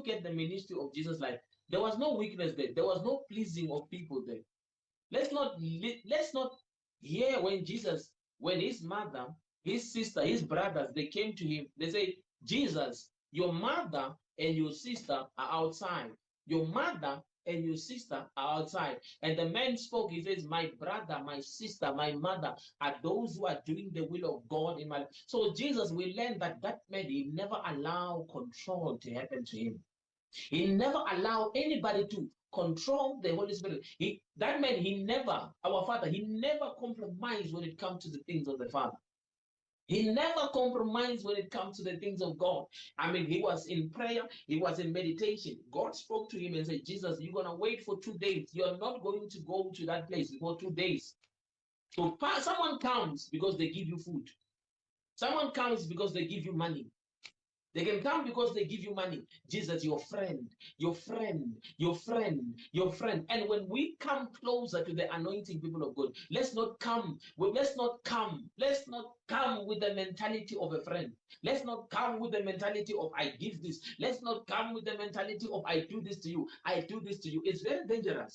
look at the ministry of Jesus' life, there was no weakness there. There was no pleasing of people there. Let's not hear when his mother, his sister, his brothers, they came to him. They say, Jesus, your mother and your sister are outside. Your mother and your sister are outside. And the man spoke. He says, my brother, my sister, my mother are those who are doing the will of God in my life. So Jesus, we learn that man, he never allowed control to happen to him. He never allowed anybody to control the Holy Spirit. That man, our Father, he never compromised when it comes to the things of the Father. He never compromised when it comes to the things of God. I mean, he was in prayer, he was in meditation. God spoke to him and said, Jesus, you're going to wait for 2 days. You're not going to go to that place for 2 days. So someone comes because they give you food. Someone comes because they give you money. They can come because they give you money. Jesus, your friend, your friend, your friend, your friend. And when we come closer to the anointing people of God, let's not come with the mentality of a friend. Let's not come with the mentality of I give this. Let's not come with the mentality of I do this to you. I do this to you. It's very dangerous.